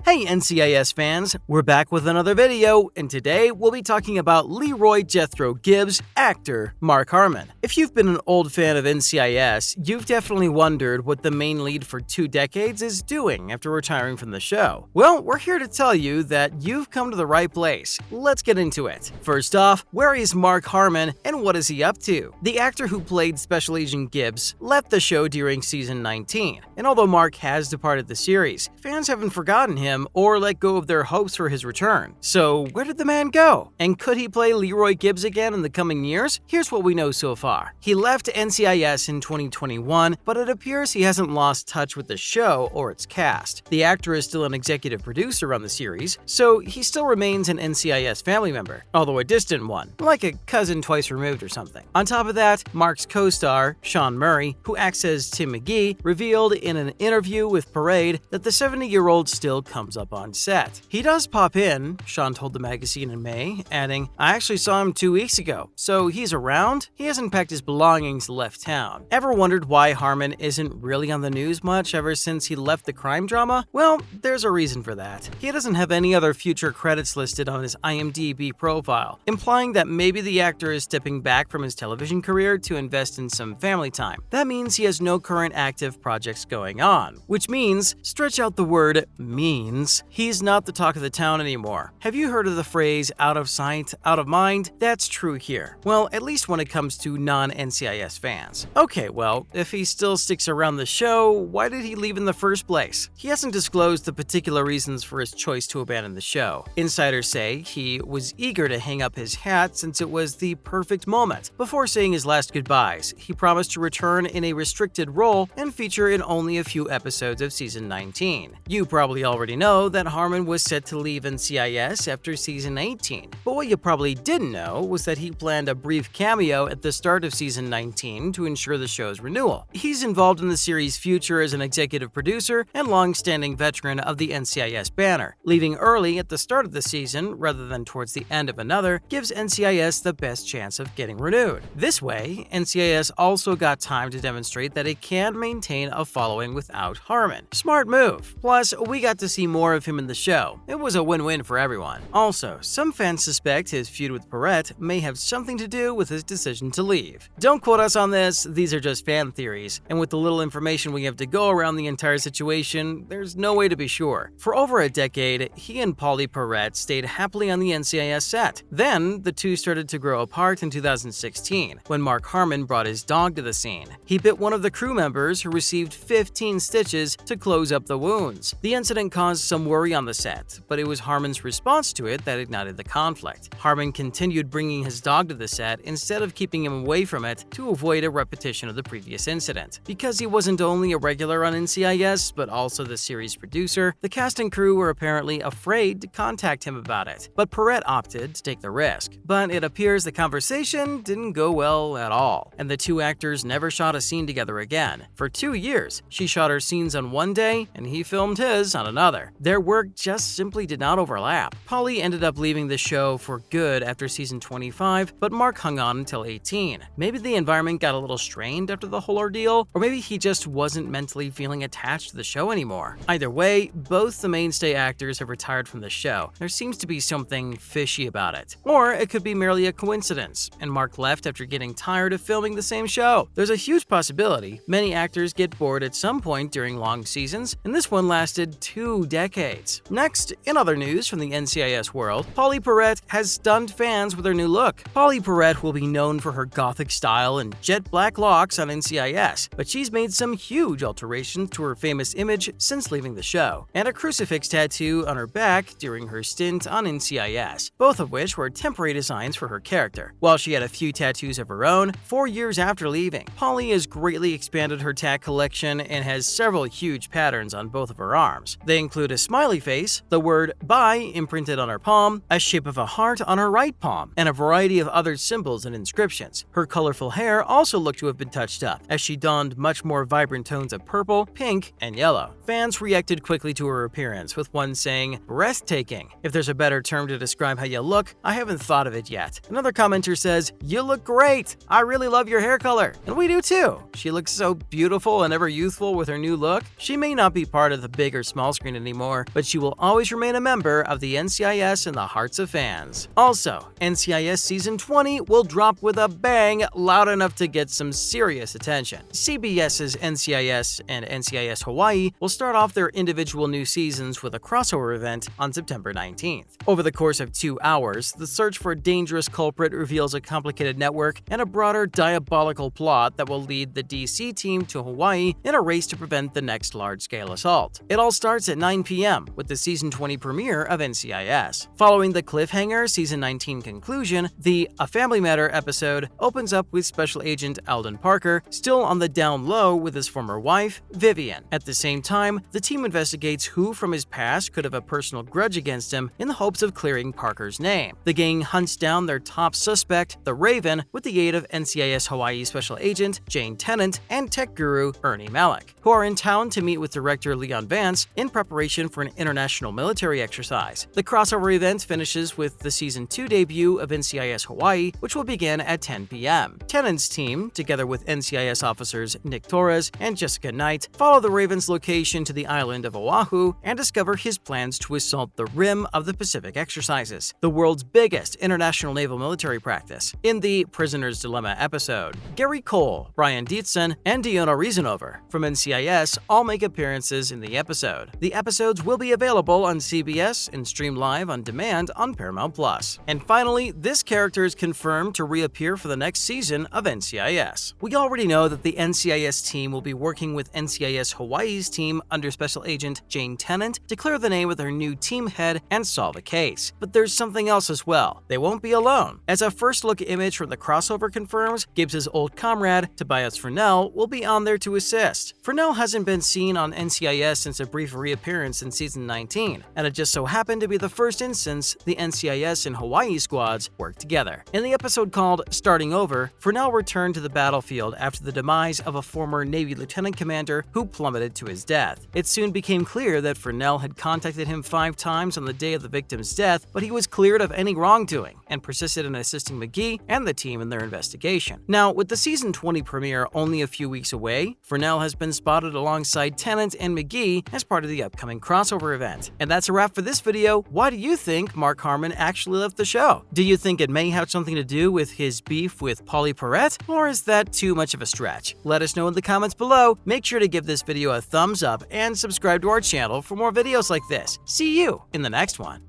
Hey NCIS fans, we're back with another video, and today we'll be talking about Leroy Jethro Gibbs' actor, Mark Harmon. If you've been an old fan of NCIS, you've definitely wondered what the main lead for 2 decades is doing after retiring from the show. Well, we're here to tell you that you've come to the right place. Let's get into it. First off, where is Mark Harmon and what is he up to? The actor who played Special Agent Gibbs left the show during season 19, and although Mark has departed the series, fans haven't forgotten him or let go of their hopes for his return. So where did the man go? And could he play Leroy Gibbs again in the coming years? Here's what we know so far. He left NCIS in 2021, but it appears he hasn't lost touch with the show or its cast. The actor is still an executive producer on the series, so he still remains an NCIS family member, although a distant one, like a cousin twice removed or something. On top of that, Mark's co-star, Sean Murray, who acts as Tim McGee, revealed in an interview with Parade that the 70-year-old still comes up on set. He does pop in, Sean told the magazine in May, adding, "I actually saw him 2 weeks ago, so he's around. He hasn't packed his belongings and left town." Ever wondered why Harmon isn't really on the news much ever since he left the crime drama? Well, there's a reason for that. He doesn't have any other future credits listed on his IMDb profile, implying that maybe the actor is stepping back from his television career to invest in some family time. That means he has no current active projects going on, which means, stretch out the word means, he's not the talk of the town anymore. Have you heard of the phrase out of sight, out of mind? That's true here. Well, at least when it comes to non-NCIS fans. Okay, well, if he still sticks around the show, why did he leave in the first place? He hasn't disclosed the particular reasons for his choice to abandon the show. Insiders say he was eager to hang up his hat since it was the perfect moment. Before saying his last goodbyes, he promised to return in a restricted role and feature in only a few episodes of season 19. You probably already know that Harmon was set to leave NCIS after season 18, but what you probably didn't know was that he planned a brief cameo at the start of season 19 to ensure the show's renewal. He's involved in the series' future as an executive producer and long-standing veteran of the NCIS banner. Leaving early at the start of the season rather than towards the end of another gives NCIS the best chance of getting renewed. This way, NCIS also got time to demonstrate that it can maintain a following without Harmon. Smart move. Plus, we got to see more of him in the show. It was a win-win for everyone. Also, some fans suspect his feud with Parade may have something to do with his decision to leave. Don't quote us on this, these are just fan theories, and with the little information we have to go around the entire situation, there's no way to be sure. For over a decade, he and Paulie Parade stayed happily on the NCIS set. Then, the two started to grow apart in 2016, when Mark Harmon brought his dog to the scene. He bit one of the crew members who received 15 stitches to close up the wounds. The incident caused some worry on the set, but it was Harmon's response to it that ignited the conflict. Harmon continued bringing his dog to the set instead of keeping him away from it to avoid a repetition of the previous incident. Because he wasn't only a regular on NCIS, but also the series producer, the cast and crew were apparently afraid to contact him about it, but Parade opted to take the risk. But it appears the conversation didn't go well at all, and the two actors never shot a scene together again. For 2 years, she shot her scenes on one day, and he filmed his on another. Their work just simply did not overlap. Paulie ended up leaving the show for good after season 25, but Mark hung on until 18. Maybe the environment got a little strained after the whole ordeal, or maybe he just wasn't mentally feeling attached to the show anymore. Either way, both the mainstay actors have retired from the show. There seems to be something fishy about it. Or it could be merely a coincidence, and Mark left after getting tired of filming the same show. There's a huge possibility many actors get bored at some point during long seasons, and this one lasted 2 decades. Next, in other news from the NCIS world, Paulie Parade has stunned fans with her new look. Paulie Parade will be known for her gothic style and jet black locks on NCIS, but she's made some huge alterations to her famous image since leaving the show, and a crucifix tattoo on her back during her stint on NCIS, both of which were temporary designs for her character. While she had a few tattoos of her own, 4 years after leaving, Paulie has greatly expanded her tat collection and has several huge patterns on both of her arms. They include a smiley face, the word bye imprinted on her palm, a shape of a heart on her right palm, and a variety of other symbols and inscriptions. Her colorful hair also looked to have been touched up, as she donned much more vibrant tones of purple, pink, and yellow. Fans reacted quickly to her appearance, with one saying, "Breathtaking. If there's a better term to describe how you look, I haven't thought of it yet." Another commenter says, "You look great. I really love your hair color." And we do too. She looks so beautiful and ever youthful with her new look. She may not be part of the big or small screen anymore, anymore, but she will always remain a member of the NCIS in the hearts of fans. Also, NCIS Season 20 will drop with a bang, loud enough to get some serious attention. CBS's NCIS and NCIS Hawaii will start off their individual new seasons with a crossover event on September 19th. Over the course of 2 hours, the search for a dangerous culprit reveals a complicated network and a broader diabolical plot that will lead the DC team to Hawaii in a race to prevent the next large-scale assault. It all starts at 9 p.m. with the Season 20 premiere of NCIS. Following the cliffhanger Season 19 conclusion, the A Family Matter episode opens up with Special Agent Alden Parker still on the down low with his former wife, Vivian. At the same time, the team investigates who from his past could have a personal grudge against him in the hopes of clearing Parker's name. The gang hunts down their top suspect, the Raven, with the aid of NCIS Hawaii Special Agent Jane Tennant and tech guru Ernie Malik, who are in town to meet with director Leon Vance in preparation for an international military exercise. The crossover event finishes with the Season 2 debut of NCIS Hawaii, which will begin at 10 p.m. Tennant's team, together with NCIS officers Nick Torres and Jessica Knight, follow the Raven's location to the island of Oahu and discover his plans to assault the rim of the Pacific Exercises, the world's biggest international naval military practice. In the Prisoner's Dilemma episode, Gary Cole, Brian Dietzen, and Diona Reasonover from NCIS all make appearances in the episode. The episodes will be available on CBS and stream live on demand on Paramount+. And finally, this character is confirmed to reappear for the next season of NCIS. We already know that the NCIS team will be working with NCIS Hawaii's team under Special Agent Jane Tennant to clear the name of their new team head and solve a case. But there's something else as well. They won't be alone. As a first look image from the crossover confirms, Gibbs' old comrade, Tobias Furnell, will be on there to assist. Furnell hasn't been seen on NCIS since a brief reappearance in Season 19, and it just so happened to be the first instance the NCIS and Hawaii squads worked together. In the episode called Starting Over, Furnell returned to the battlefield after the demise of a former Navy lieutenant commander who plummeted to his death. It soon became clear that Furnell had contacted him 5 times on the day of the victim's death, but he was cleared of any wrongdoing and persisted in assisting McGee and the team in their investigation. Now, with the Season 20 premiere only a few weeks away, Furnell has been spotted alongside Tennant and McGee as part of the upcoming crossover event. And that's a wrap for this video. Why do you think Mark Harmon actually left the show? Do you think it may have something to do with his beef with Polly Perrette, or is that too much of a stretch? Let us know in the comments below. Make sure to give this video a thumbs up and subscribe to our channel for more videos like this. See you in the next one.